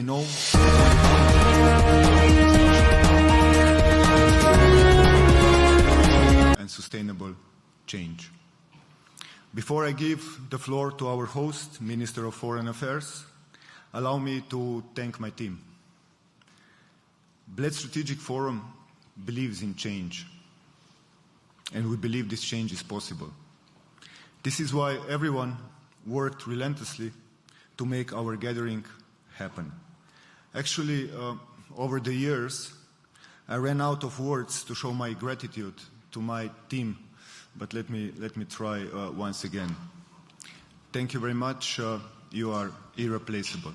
know and sustainable change. Before I give the floor to our host, Minister of Foreign Affairs, allow me to thank my team. Bled Strategic Forum believes in change, and we believe this change is possible. This is why everyone worked relentlessly to make our gathering happen. Actually, over the years, I ran out of words to show my gratitude to my team, but let me try once again. Thank you very much. You are irreplaceable.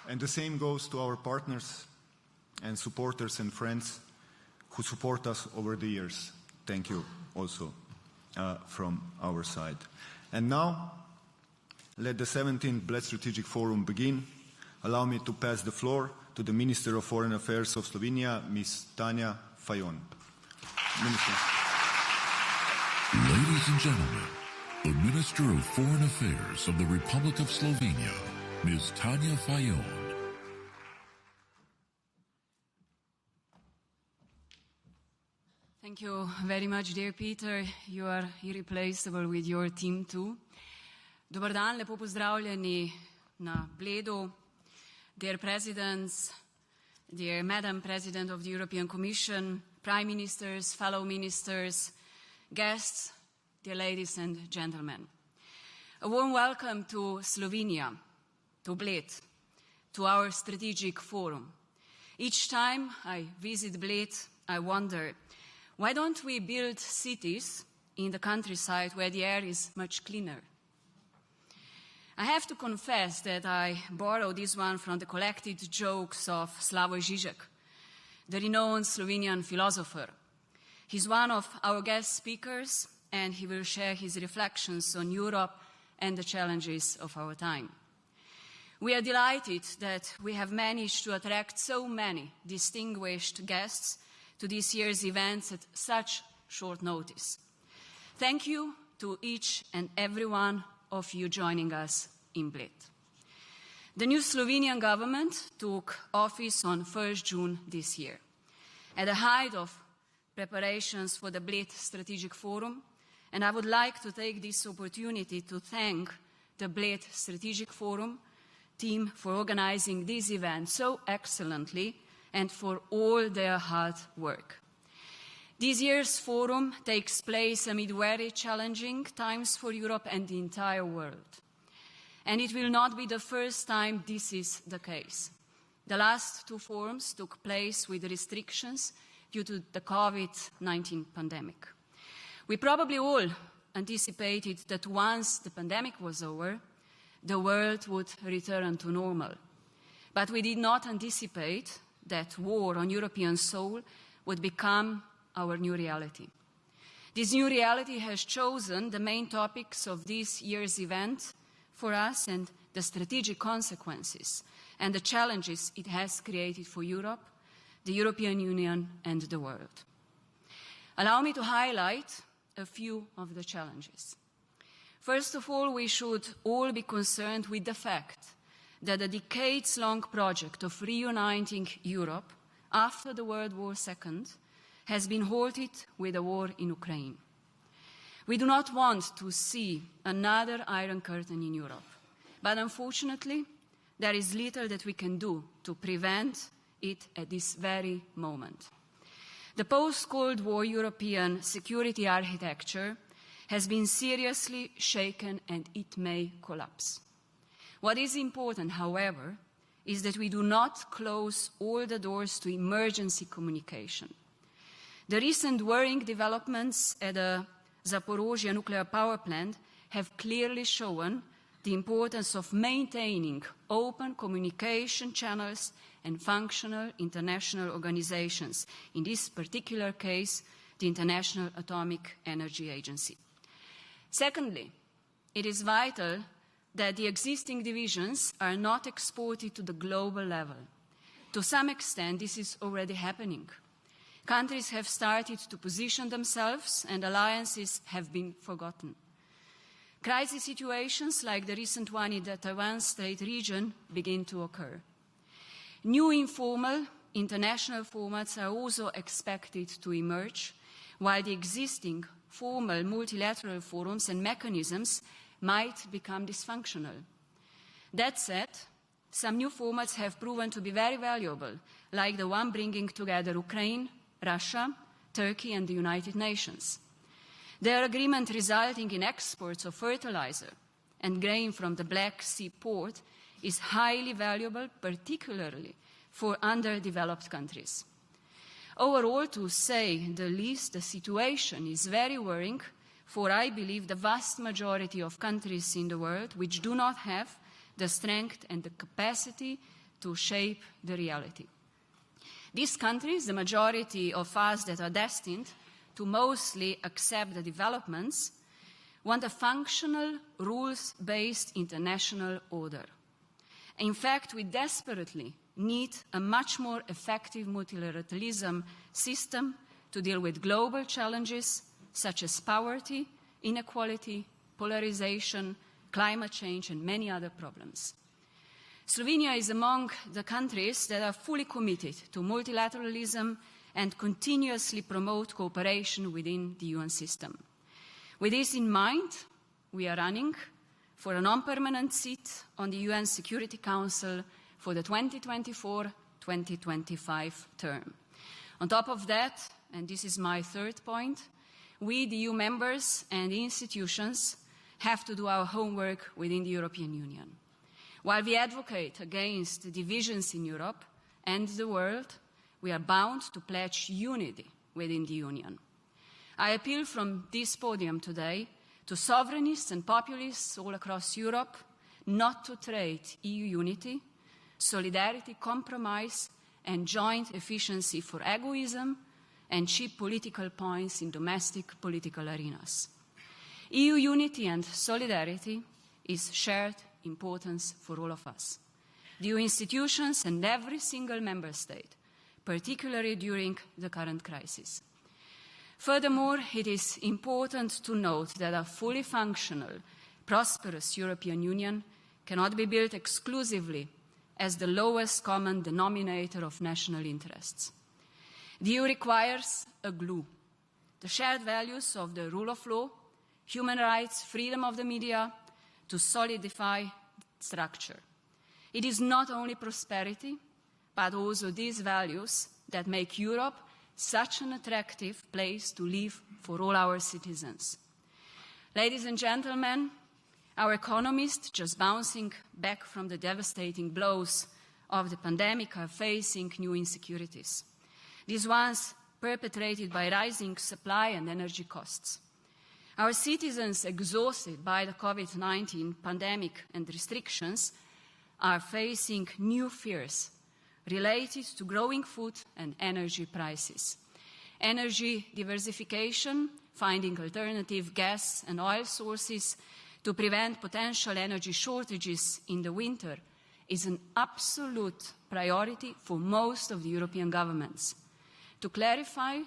And the same goes to our partners and supporters and friends who support us over the years. Thank you also from our side. And now, let the 17th Bled Strategic Forum begin. Allow me to pass the floor to the Minister of Foreign Affairs of Slovenia, Ms. Tanja Fajon. Minister. Ladies and gentlemen, the Minister of Foreign Affairs of the Republic of Slovenia, Ms. Tanja Fajon. Thank you very much, dear Peter. You are irreplaceable with your team too. Dobar dan, lepo pozdravljeni na Bledu. Dear Presidents, dear Madam President of the European Commission, Prime Ministers, fellow Ministers, guests, dear ladies and gentlemen. A warm welcome to Slovenia, to Bled, to our strategic forum. Each time I visit Bled, I wonder, why don't we build cities in the countryside where the air is much cleaner? I have to confess that I borrow this one from the collected jokes of Slavoj Žižek, the renowned Slovenian philosopher. He's one of our guest speakers, and he will share his reflections on Europe and the challenges of our time. We are delighted that we have managed to attract so many distinguished guests to this year's events at such short notice. Thank you to each and every one of you joining us in Bled. The new Slovenian government took office on 1st June this year. At the height of preparations for the Bled Strategic Forum, and I would like to take this opportunity to thank the Bled Strategic Forum team for organizing this event so excellently and for all their hard work. This year's forum takes place amid very challenging times for Europe and the entire world. And it will not be the first time this is the case. The last two forums took place with restrictions due to the COVID-19 pandemic. We probably all anticipated that once the pandemic was over, the world would return to normal. But we did not anticipate that war on European soil would become our new reality. This new reality has chosen the main topics of this year's event for us and the strategic consequences and the challenges it has created for Europe, the European Union, and the world. Allow me to highlight a few of the challenges. First of all, we should all be concerned with the fact that the decades-long project of reuniting Europe after the World War II has been halted with the war in Ukraine. We do not want to see another Iron Curtain in Europe, but unfortunately, there is little that we can do to prevent it at this very moment. The post-Cold War European security architecture has been seriously shaken and it may collapse. What is important, however, is that we do not close all the doors to emergency communication. The recent worrying developments at the Zaporozhye nuclear power plant have clearly shown the importance of maintaining open communication channels and functional international organizations, in this particular case, the International Atomic Energy Agency. Secondly, it is vital that the existing divisions are not exported to the global level. To some extent, this is already happening. Countries have started to position themselves and alliances have been forgotten. Crisis situations like the recent one in the Taiwan Strait region begin to occur. New informal international formats are also expected to emerge, while the existing formal multilateral forums and mechanisms might become dysfunctional. That said, some new formats have proven to be very valuable, like the one bringing together Ukraine, Russia, Turkey, and the United Nations. Their agreement resulting in exports of fertilizer and grain from the Black Sea port is highly valuable, particularly for underdeveloped countries. Overall, to say the least, the situation is very worrying for, I believe, the vast majority of countries in the world which do not have the strength and the capacity to shape the reality. These countries, the majority of us that are destined to mostly accept the developments, want a functional, rules-based international order. In fact, we desperately need a much more effective multilateralism system to deal with global challenges such as poverty, inequality, polarization, climate change, and many other problems. Slovenia is among the countries that are fully committed to multilateralism and continuously promote cooperation within the UN system. With this in mind, we are running for a non-permanent seat on the UN Security Council for the 2024-2025 term. On top of that, and this is my third point, we, the EU members and institutions, have to do our homework within the European Union. While we advocate against divisions in Europe and the world, we are bound to pledge unity within the Union. I appeal from this podium today to sovereignists and populists all across Europe not to trade EU unity, solidarity, compromise, and joint efficiency for egoism and cheap political points in domestic political arenas. EU unity and solidarity is shared importance for all of us, the EU institutions and every single member state, particularly during the current crisis. Furthermore, it is important to note that a fully functional, prosperous European Union cannot be built exclusively as the lowest common denominator of national interests. The EU requires a glue, the shared values of the rule of law, human rights, freedom of the media, to solidify structure. It is not only prosperity, but also these values that make Europe such an attractive place to live for all our citizens. Ladies and gentlemen, our economists, just bouncing back from the devastating blows of the pandemic, are facing new insecurities. These ones perpetrated by rising supply and energy costs. Our citizens, exhausted by the COVID-19 pandemic and restrictions, are facing new fears related to growing food and energy prices. Energy diversification, finding alternative gas and oil sources to prevent potential energy shortages in the winter, is an absolute priority for most of the European governments. To clarify,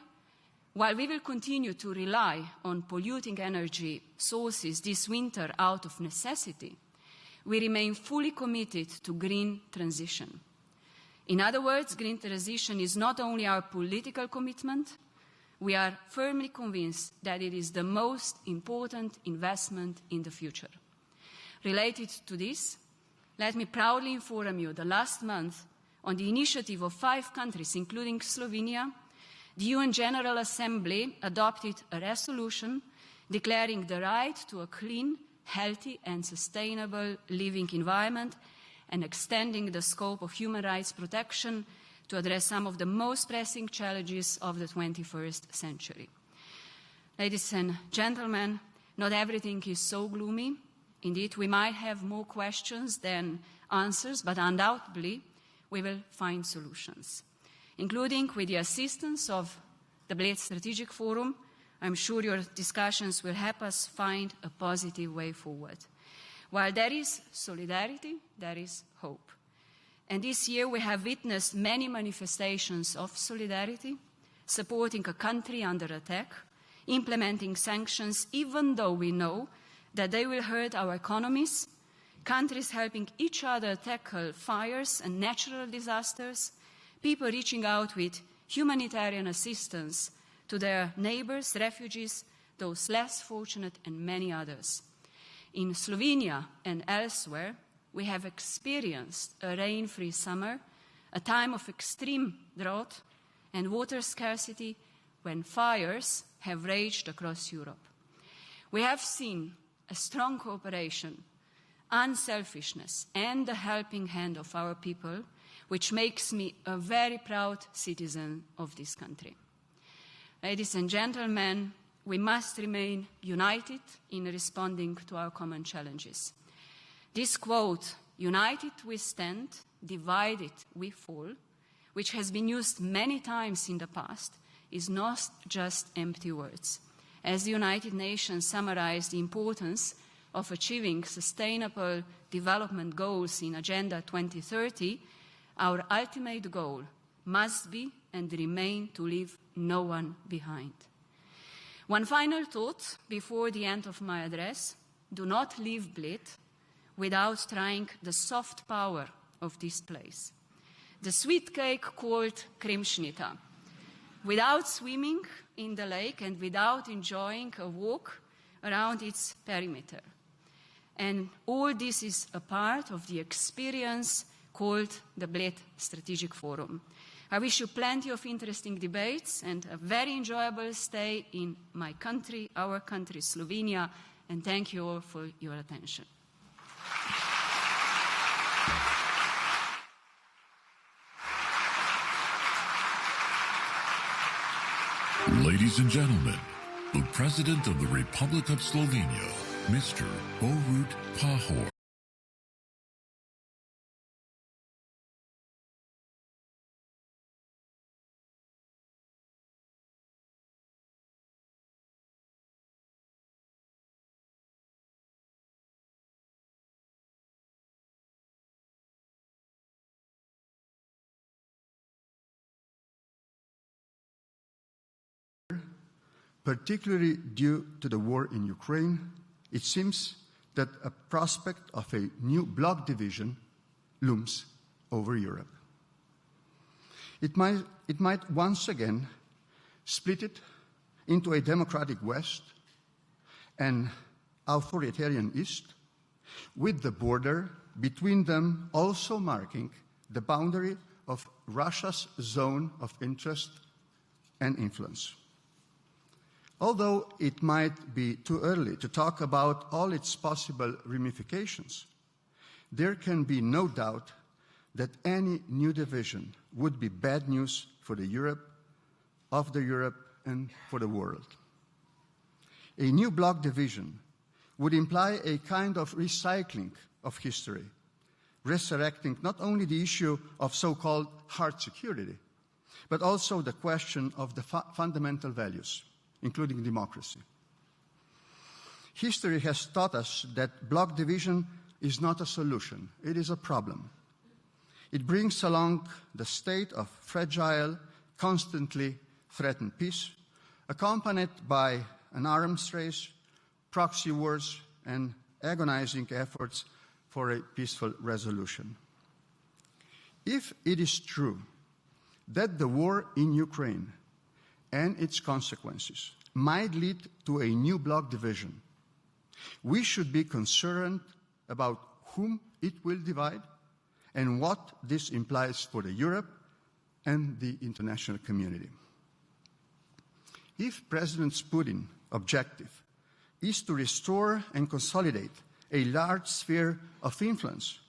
while we will continue to rely on polluting energy sources this winter out of necessity, we remain fully committed to green transition. In other words, green transition is not only our political commitment, we are firmly convinced that it is the most important investment in the future. Related to this, let me proudly inform you that last month, on the initiative of 5 countries, including Slovenia, the UN General Assembly adopted a resolution declaring the right to a clean, healthy and sustainable living environment and extending the scope of human rights protection to address some of the most pressing challenges of the 21st century. Ladies and gentlemen, not everything is so gloomy. Indeed, we might have more questions than answers, but undoubtedly we will find solutions, including with the assistance of the Bled Strategic Forum. I'm sure your discussions will help us find a positive way forward. While there is solidarity, there is hope. And this year we have witnessed many manifestations of solidarity, supporting a country under attack, implementing sanctions even though we know that they will hurt our economies, countries helping each other tackle fires and natural disasters, people reaching out with humanitarian assistance to their neighbors, refugees, those less fortunate, and many others. In Slovenia and elsewhere, we have experienced a rain-free summer, a time of extreme drought and water scarcity when fires have raged across Europe. We have seen a strong cooperation, unselfishness, and the helping hand of our people, which makes me a very proud citizen of this country. Ladies and gentlemen, we must remain united in responding to our common challenges. This quote, "United we stand, divided we fall," which has been used many times in the past, is not just empty words. As the United Nations summarized the importance of achieving sustainable development goals in Agenda 2030, our ultimate goal must be and remain to leave no one behind. One final thought before the end of my address: do not leave Bled without trying the soft power of this place. The sweet cake called Krimschnita. Without swimming in the lake and without enjoying a walk around its perimeter. And all this is a part of the experience called the Bled Strategic Forum. I wish you plenty of interesting debates and a very enjoyable stay in my country, our country, Slovenia, and thank you all for your attention. Ladies and gentlemen, the President of the Republic of Slovenia, Mr. Borut Pahor. Particularly due to the war in Ukraine, it seems that a prospect of a new bloc division looms over Europe. It might once again split it into a democratic West and authoritarian East, with the border between them also marking the boundary of Russia's zone of interest and influence. Although it might be too early to talk about all its possible ramifications, there can be no doubt that any new division would be bad news for the Europe, and for the world. A new bloc division would imply a kind of recycling of history, resurrecting not only the issue of so-called hard security, but also the question of the fundamental values, including democracy. History has taught us that bloc division is not a solution, it is a problem. It brings along the state of fragile, constantly threatened peace, accompanied by an arms race, proxy wars, and agonizing efforts for a peaceful resolution. If it is true that the war in Ukraine and its consequences might lead to a new bloc division, we should be concerned about whom it will divide and what this implies for Europe and the international community. If President Putin's objective is to restore and consolidate a large sphere of influence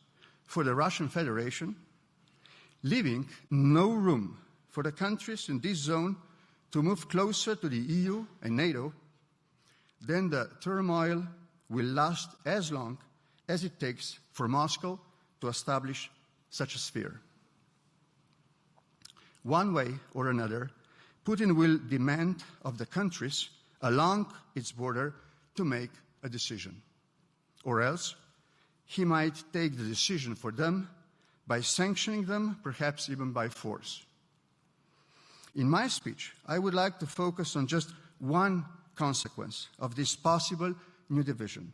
for the Russian Federation, leaving no room for the countries in this zone to move closer to the EU and NATO, then the turmoil will last as long as it takes for Moscow to establish such a sphere. One way or another, Putin will demand of the countries along its border to make a decision. Or else, he might take the decision for them by sanctioning them, perhaps even by force. In my speech, I would like to focus on just one consequence of this possible new division: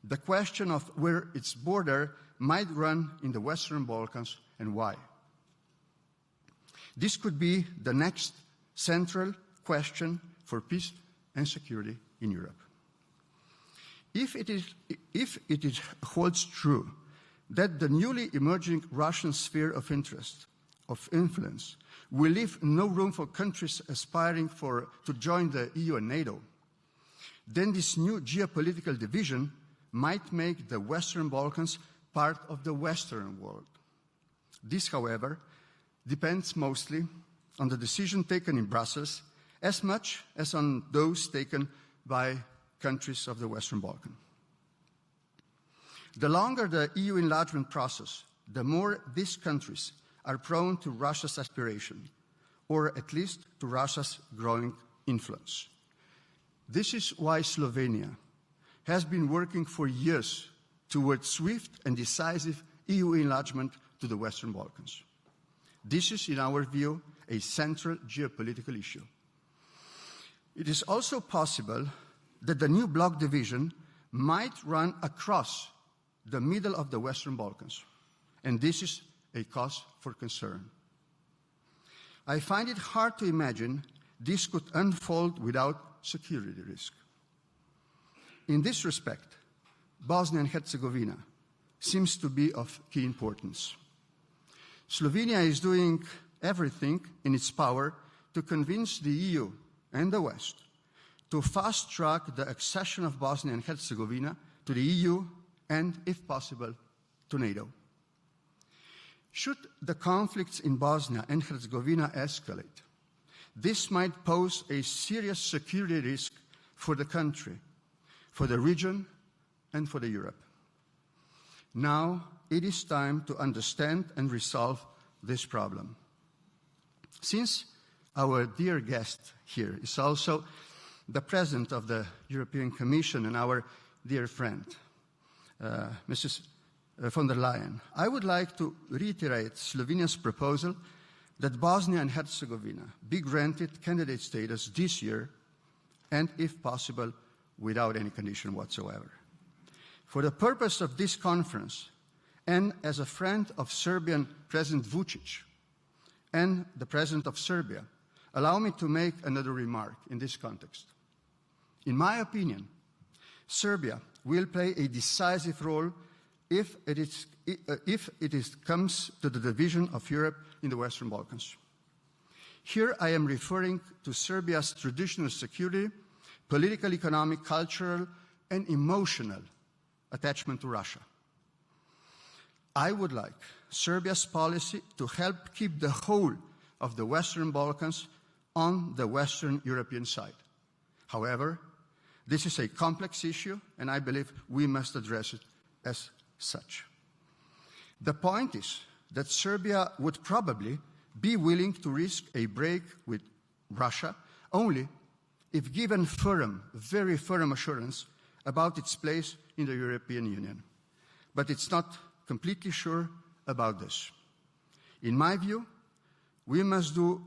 the question of where its border might run in the Western Balkans and why. This could be the next central question for peace and security in Europe. If it holds true that the newly emerging Russian sphere of interest, of influence, will leave no room for countries aspiring to join the EU and NATO, then this new geopolitical division might make the Western Balkans part of the Western world. This, however, depends mostly on the decision taken in Brussels as much as on those taken by countries of the Western Balkans. The longer the EU enlargement process, the more these countries are prone to Russia's aspiration, or at least to Russia's growing influence. This is why Slovenia has been working for years towards swift and decisive EU enlargement to the Western Balkans. This is, in our view, a central geopolitical issue. It is also possible that the new bloc division might run across the middle of the Western Balkans, and this is a cause for concern. I find it hard to imagine this could unfold without security risk. In this respect, Bosnia and Herzegovina seems to be of key importance. Slovenia is doing everything in its power to convince the EU and the West to fast-track the accession of Bosnia and Herzegovina to the EU and, if possible, to NATO. Should the conflicts in Bosnia and Herzegovina escalate, this might pose a serious security risk for the country, for the region, and for Europe. Now it is time to understand and resolve this problem. Since our dear guest here is also the President of the European Commission and our dear friend, Mrs. von der Leyen, I would like to reiterate Slovenia's proposal that Bosnia and Herzegovina be granted candidate status this year and, if possible, without any condition whatsoever. For the purpose of this conference, and as a friend of Serbian President Vučić and the President of Serbia, allow me to make another remark in this context. In my opinion, Serbia will play a decisive role if it comes to the division of Europe in the Western Balkans. Here I am referring to Serbia's traditional security, political, economic, cultural, and emotional attachment to Russia. I would like Serbia's policy to help keep the whole of the Western Balkans on the Western European side. However, this is a complex issue, and I believe we must address it as such. The point is that Serbia would probably be willing to risk a break with Russia only if given firm, very firm assurance about its place in the European Union. But it's not completely sure about this. In my view, we must do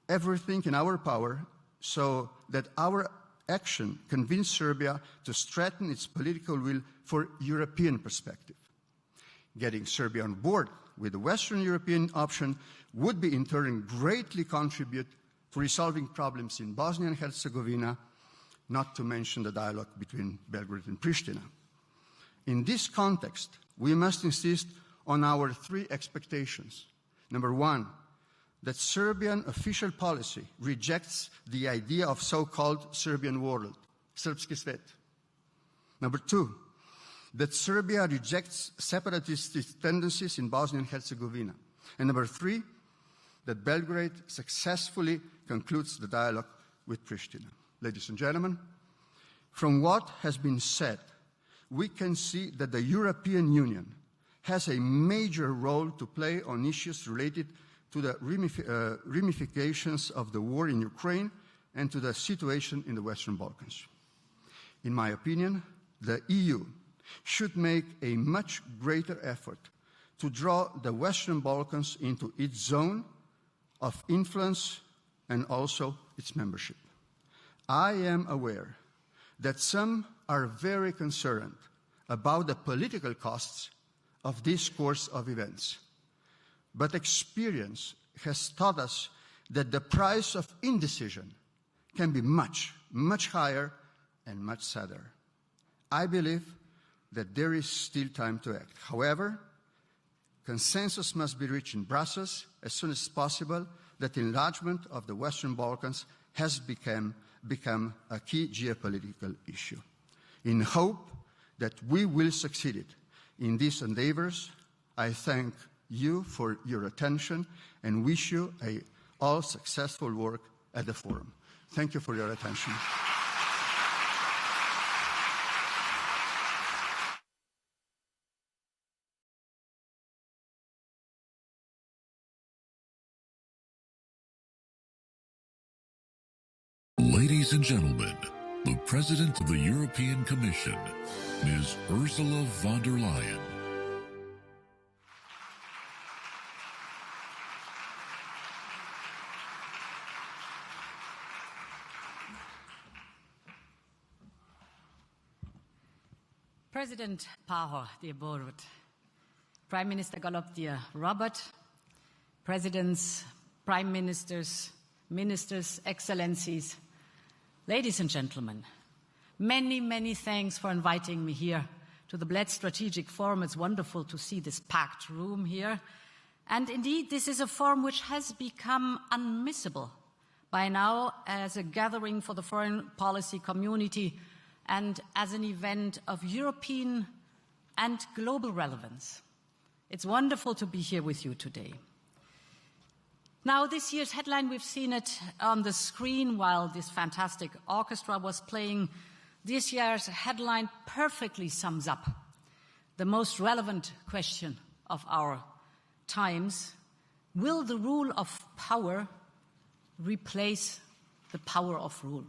everything in our power so that our action convince Serbia to strengthen its political will for European perspective. Getting Serbia on board with the Western European option would be in turn greatly contribute to resolving problems in Bosnia and Herzegovina, not to mention the dialogue between Belgrade and Pristina. In this context, we must insist on our three expectations. Number one, that Serbian official policy rejects the idea of so-called Serbian world, Srpski svet. Number two, that Serbia rejects separatist tendencies in Bosnia and Herzegovina. And number three, that Belgrade successfully concludes the dialogue with Pristina. Ladies and gentlemen, from what has been said, we can see that the European Union has a major role to play on issues related to the ramifications of the war in Ukraine and to the situation in the Western Balkans. In my opinion, the EU should make a much greater effort to draw the Western Balkans into its zone of influence and also its membership. I am aware that some are very concerned about the political costs of this course of events. But experience has taught us that the price of indecision can be much, much higher and much sadder. I believe that there is still time to act. However, consensus must be reached in Brussels as soon as possible that enlargement of the Western Balkans has become a key geopolitical issue. In hope that we will succeed in these endeavors, I thank you for your attention and wish you all successful work at the forum. Thank you for your attention. Ladies and gentlemen, the President of the European Commission, Ms. Ursula von der Leyen. President Pahor, dear Borut, Prime Minister Gallop, dear Robert, Presidents, Prime Ministers, Ministers, Excellencies, ladies and gentlemen, many, many thanks for inviting me here to the Bled Strategic Forum. It's wonderful to see this packed room here. And indeed, this is a forum which has become unmissable by now as a gathering for the foreign policy community and as an event of European and global relevance. It's wonderful to be here with you today. Now, this year's headline, we've seen it on the screen while this fantastic orchestra was playing. This year's headline perfectly sums up the most relevant question of our times. Will the rule of power replace the power of rule?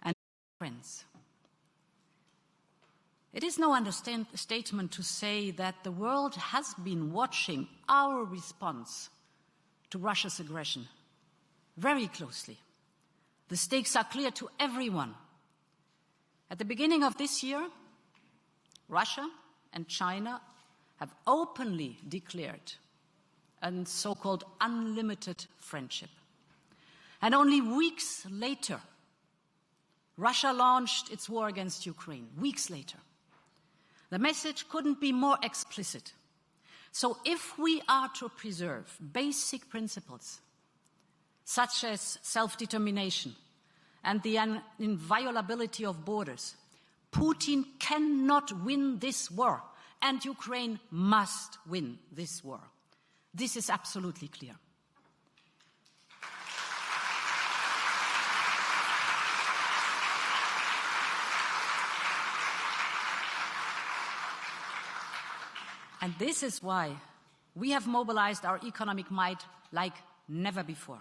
And friends, it is no understatement to say that the world has been watching our response to Russia's aggression very closely. The stakes are clear to everyone. At the beginning of this year, Russia and China have openly declared a so-called unlimited friendship. And only weeks later, Russia launched its war against Ukraine. Weeks later. The message couldn't be more explicit. So if we are to preserve basic principles, such as self-determination and the inviolability of borders, Putin cannot win this war, and Ukraine must win this war. This is absolutely clear. And this is why we have mobilized our economic might like never before.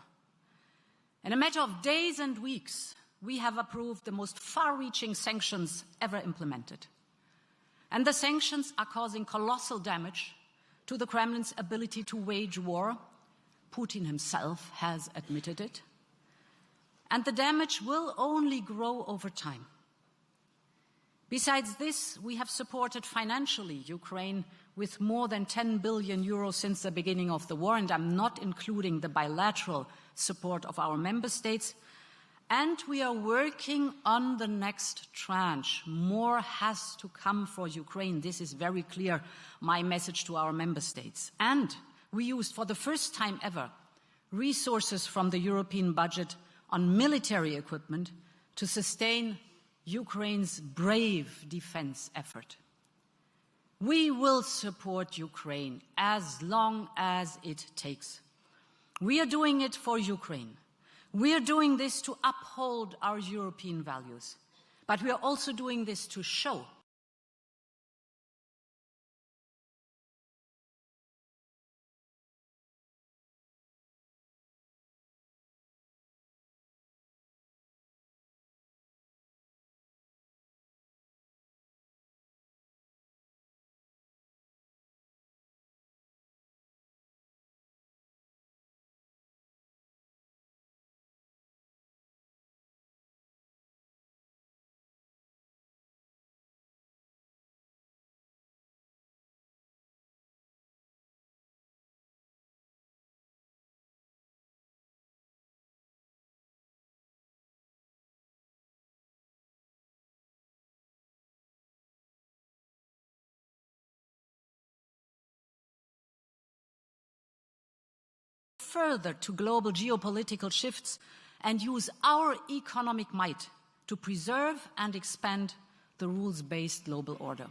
In a matter of days and weeks, we have approved the most far-reaching sanctions ever implemented. And the sanctions are causing colossal damage to the Kremlin's ability to wage war. Putin himself has admitted it. And the damage will only grow over time. Besides this, we have supported financially Ukraine with more than 10 billion euros since the beginning of the war, and I'm not including the bilateral support of our member states. And we are working on the next tranche. More has to come for Ukraine. This is very clear, my message to our member states. And we used, for the first time ever, resources from the European budget on military equipment to sustain Ukraine's brave defense effort. We will support Ukraine as long as it takes. We are doing it for Ukraine. We are doing this to uphold our European values. But we are also doing this to show further to global geopolitical shifts and use our economic might to preserve and expand the rules-based global order.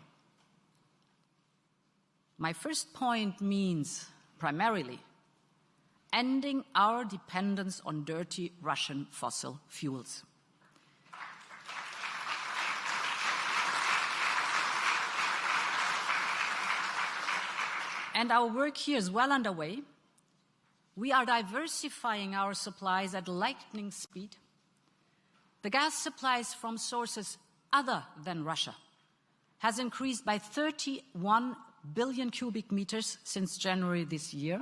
My first point means, primarily, ending our dependence on dirty Russian fossil fuels. And our work here is well underway. We are diversifying our supplies at lightning speed. The gas supplies from sources other than Russia has increased by 31 billion cubic meters since January this year.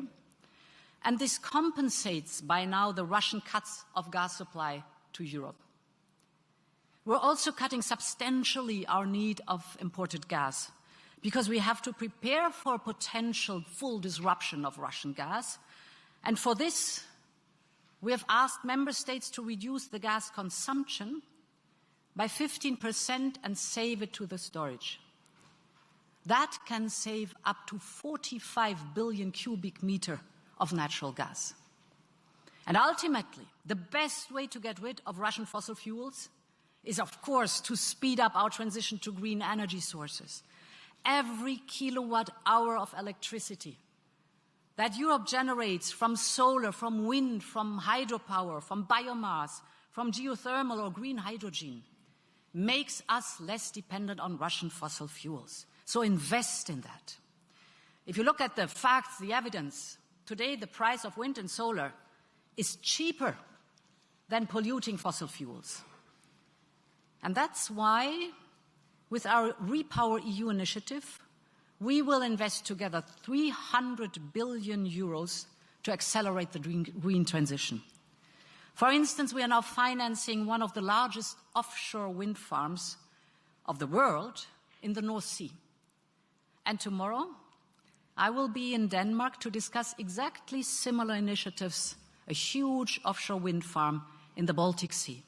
And this compensates by now the Russian cuts of gas supply to Europe. We're also cutting substantially our need of imported gas because we have to prepare for potential full disruption of Russian gas. And for this, we have asked member states to reduce the gas consumption by 15% and save it to the storage. That can save up to 45 billion cubic meters of natural gas. And ultimately, the best way to get rid of Russian fossil fuels is, of course, to speed up our transition to green energy sources. Every kilowatt hour of electricity that Europe generates from solar, from wind, from hydropower, from biomass, from geothermal or green hydrogen makes us less dependent on Russian fossil fuels. So invest in that. If you look at the facts, the evidence, today the price of wind and solar is cheaper than polluting fossil fuels. And that's why, with our Repower EU initiative, we will invest together 300 billion euros to accelerate the green transition. For instance, we are now financing one of the largest offshore wind farms of the world in the North Sea. And tomorrow, I will be in Denmark to discuss exactly similar initiatives, a huge offshore wind farm in the Baltic Sea.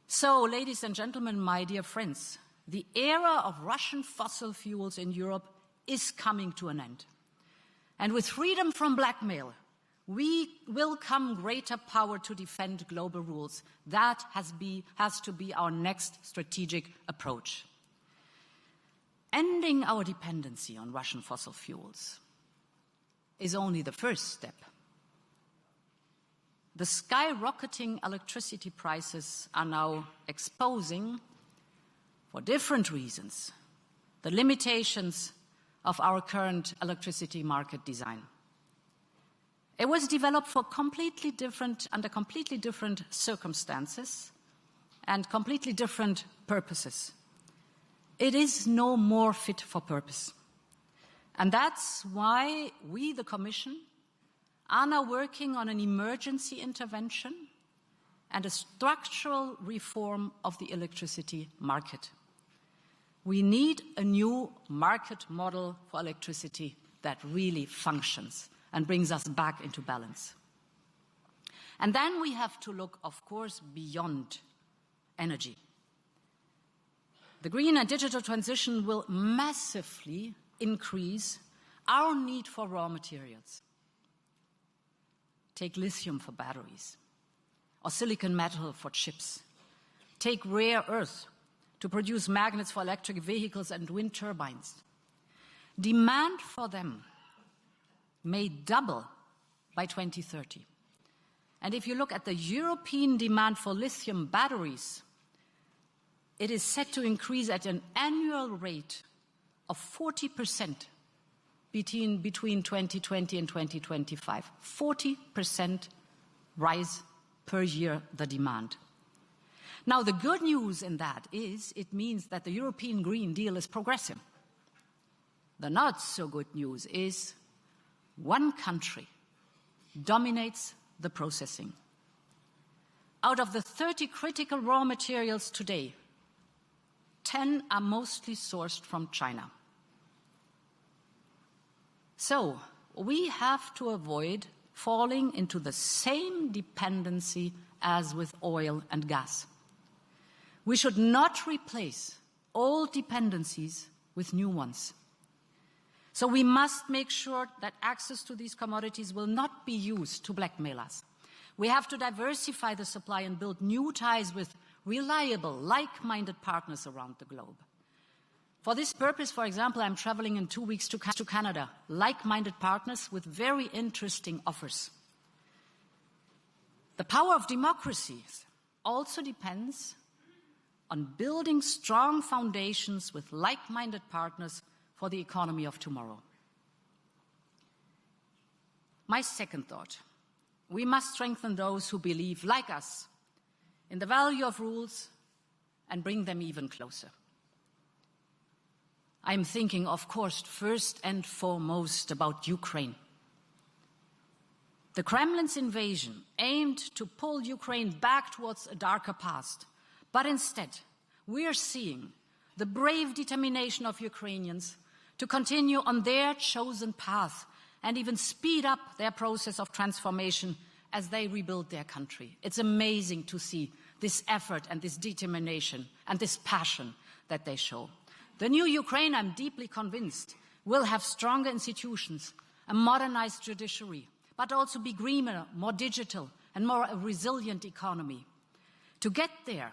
So, ladies and gentlemen, my dear friends, the era of Russian fossil fuels in Europe is coming to an end. And with freedom from blackmail, we will come greater power to defend global rules. That has to be our next strategic approach. Ending our dependency on Russian fossil fuels is only the first step. The skyrocketing electricity prices are now exposing, for different reasons, the limitations of our current electricity market design. It was developed for under completely different circumstances and completely different purposes. It is no more fit for purpose. And that's why we, the Commission, are now working on an emergency intervention and a structural reform of the electricity market. We need a new market model for electricity that really functions and brings us back into balance. And then we have to look, of course, beyond energy. The green and digital transition will massively increase our need for raw materials. Take lithium for batteries, or silicon metal for chips. Take rare earth to produce magnets for electric vehicles and wind turbines. Demand for them may double by 2030. And if you look at the European demand for lithium batteries, it is set to increase at an annual rate of 40% between 2020 and 2025. 40% rise per year, the demand. Now, the good news in that is it means that the European Green Deal is progressing. The not so good news is one country dominates the processing. Out of the 30 critical raw materials today, 10 are mostly sourced from China. So, we have to avoid falling into the same dependency as with oil and gas. We should not replace old dependencies with new ones. So we must make sure that access to these commodities will not be used to blackmail us. We have to diversify the supply and build new ties with reliable, like-minded partners around the globe. For this purpose, for example, I'm traveling in 2 weeks to Canada, like-minded partners with very interesting offers. The power of democracy also depends on building strong foundations with like-minded partners for the economy of tomorrow. My second thought, we must strengthen those who believe, like us, in the value of rules and bring them even closer. I'm thinking, of course, first and foremost about Ukraine. The Kremlin's invasion aimed to pull Ukraine back towards a darker past, but instead, we are seeing the brave determination of Ukrainians to continue on their chosen path and even speed up their process of transformation as they rebuild their country. It's amazing to see this effort and this determination and this passion that they show. The new Ukraine, I'm deeply convinced, will have stronger institutions, a modernized judiciary, but also be greener, more digital, and more a resilient economy. To get there,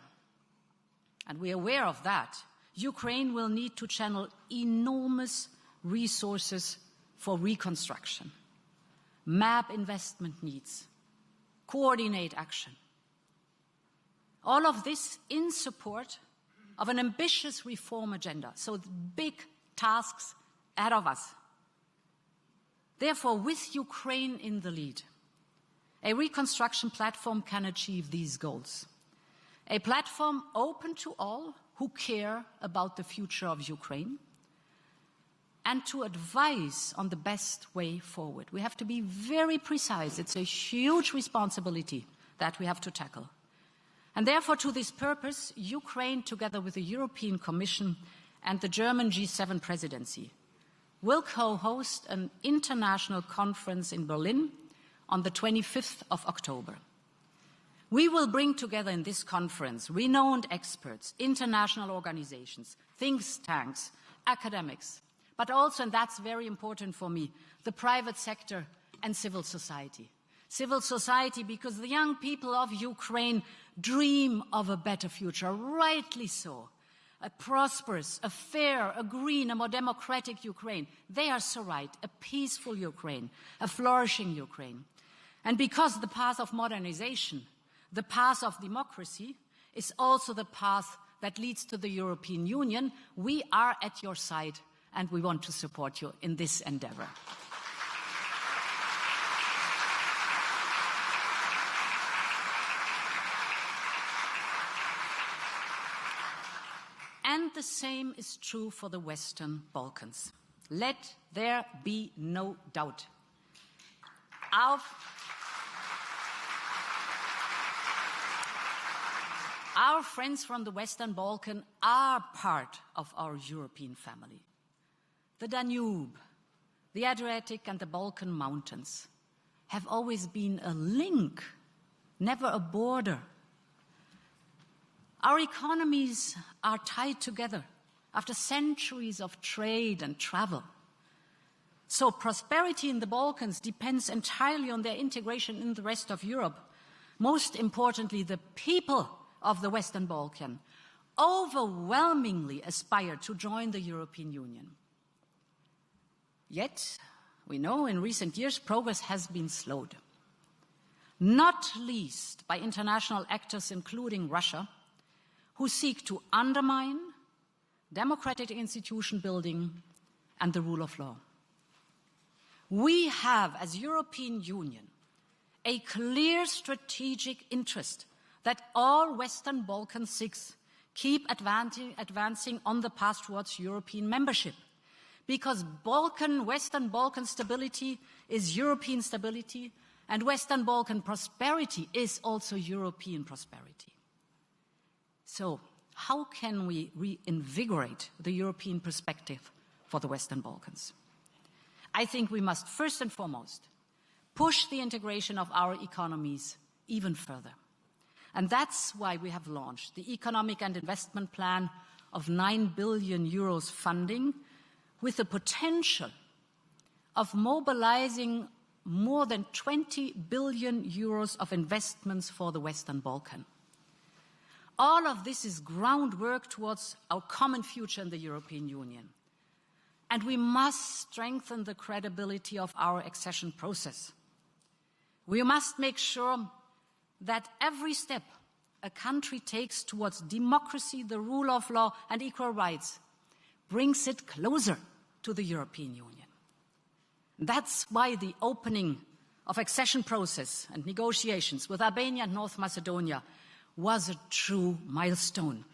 and we're aware of that, Ukraine will need to channel enormous resources for reconstruction, map investment needs, coordinate action. All of this in support of an ambitious reform agenda, so big tasks ahead of us. Therefore, with Ukraine in the lead, a reconstruction platform can achieve these goals. A platform open to all who care about the future of Ukraine and to advise on the best way forward. We have to be very precise. It's a huge responsibility that we have to tackle. And therefore, to this purpose, Ukraine, together with the European Commission and the German G7 presidency, will co-host an international conference in Berlin on the 25th of October. We will bring together in this conference renowned experts, international organizations, think tanks, academics, but also, and that's very important for me, the private sector and civil society. Civil society, because the young people of Ukraine dream of a better future, rightly so. A prosperous, a fair, a green, a more democratic Ukraine. They are so right. A peaceful Ukraine, a flourishing Ukraine. And because the path of modernization, the path of democracy, is also the path that leads to the European Union, we are at your side and we want to support you in this endeavor. And the same is true for the Western Balkans. Let there be no doubt. Our friends from the Western Balkans are part of our European family. The Danube, the Adriatic and the Balkan Mountains have always been a link, never a border. Our economies are tied together after centuries of trade and travel. So prosperity in the Balkans depends entirely on their integration in the rest of Europe. Most importantly, the people of the Western Balkans overwhelmingly aspire to join the European Union. Yet, we know in recent years progress has been slowed, not least by international actors, including Russia, who seek to undermine democratic institution building and the rule of law. We have, as European Union, a clear strategic interest that all Western Balkan states keep advancing on the path towards European membership. Because Western Balkan stability is European stability, and Western Balkan prosperity is also European prosperity. So, how can we reinvigorate the European perspective for the Western Balkans? I think we must first and foremost push the integration of our economies even further. And that's why we have launched the Economic and Investment Plan of 9 billion euros funding with the potential of mobilizing more than 20 billion euros of investments for the Western Balkans. All of this is groundwork towards our common future in the European Union. And we must strengthen the credibility of our accession process. We must make sure that every step a country takes towards democracy, the rule of law, and equal rights brings it closer to the European Union. That's why the opening of accession process and negotiations with Albania and North Macedonia was a true milestone.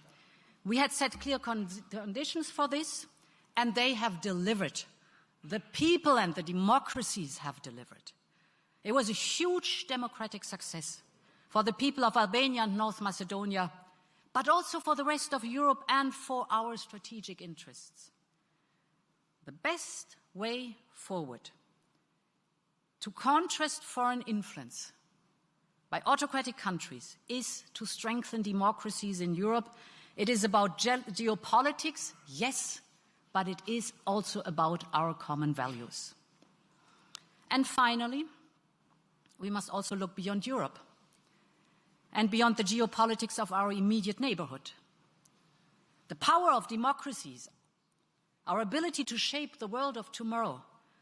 We had set clear conditions for this, and they have delivered. The people and the democracies have delivered. It was a huge democratic success for the people of Albania and North Macedonia, but also for the rest of Europe and for our strategic interests. The best way forward to contrast foreign influence by autocratic countries is to strengthen democracies in Europe. It is about geopolitics, yes, but it is also about our common values. And finally, we must also look beyond Europe and beyond the geopolitics of our immediate neighborhood. The power of democracies, our ability to shape the world of tomorrow,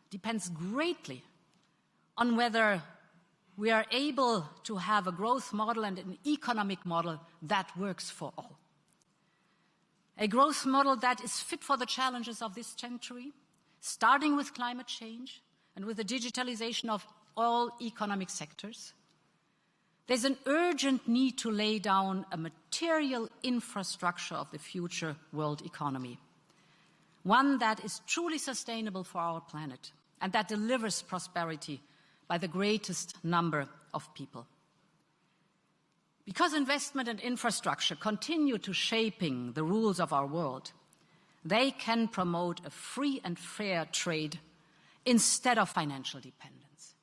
depends greatly on whether we are able to have a growth model and an economic model that works for all. A growth model that is fit for the challenges of this century, starting with climate change and with the digitalization of all economic sectors. There's an urgent need to lay down a material infrastructure of the future world economy, one that is truly sustainable for our planet and that delivers prosperity by the greatest number of people. Because investment and infrastructure continue to shaping the rules of our world, they can promote a free and fair trade instead of financial dependence.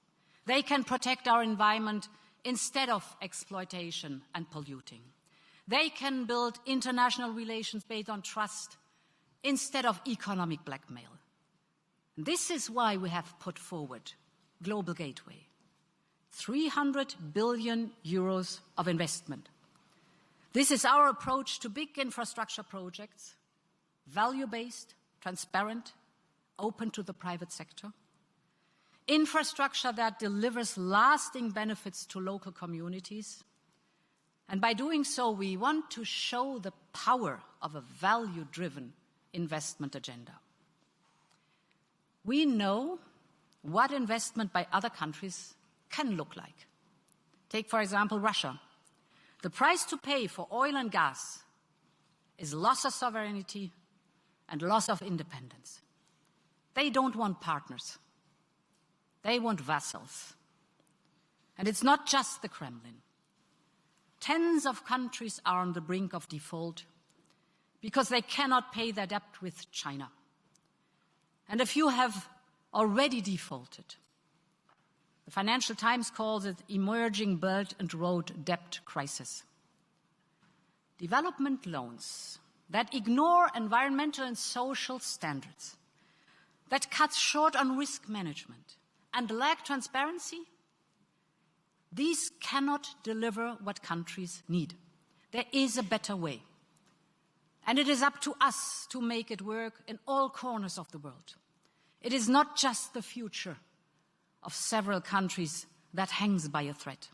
They can protect our environment instead of exploitation and polluting. They can build international relations based on trust instead of economic blackmail. This is why we have put forward Global Gateway. 300 billion euros of investment. This is our approach to big infrastructure projects, value-based, transparent, open to the private sector. Infrastructure that delivers lasting benefits to local communities. And by doing so, we want to show the power of a value-driven investment agenda. We know what investment by other countries can look like. Take, for example, Russia. The price to pay for oil and gas is loss of sovereignty and loss of independence. They don't want partners. They want vassals. And it's not just the Kremlin. Tens of countries are on the brink of default because they cannot pay their debt with China. And a few have already defaulted. The Financial Times calls it emerging Belt and Road debt crisis. Development loans that ignore environmental and social standards, that cut short on risk management and lack transparency, these cannot deliver what countries need. There is a better way. And it is up to us to make it work in all corners of the world. It is not just the future of several countries that hangs by a thread.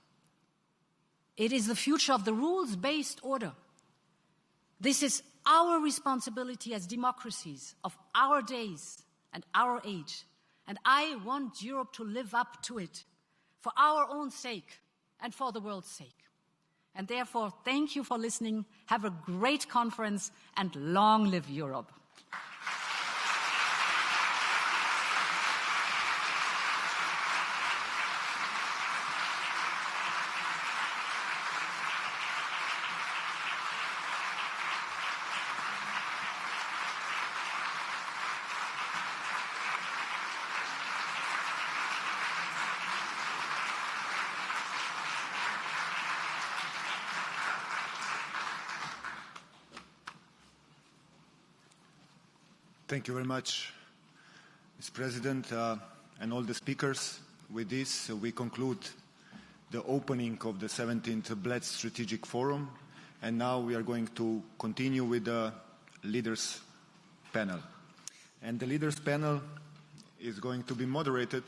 It is the future of the rules-based order. This is our responsibility as democracies of our days and our age. And I want Europe to live up to it for our own sake and for the world's sake. And therefore, thank you for listening. Have a great conference and long live Europe. Thank you very much, Mr. President. and all the speakers. With this, we conclude the opening of the 17th Bled Strategic Forum, and now we are going to continue with the leaders panel. And the leaders panel is going to be moderated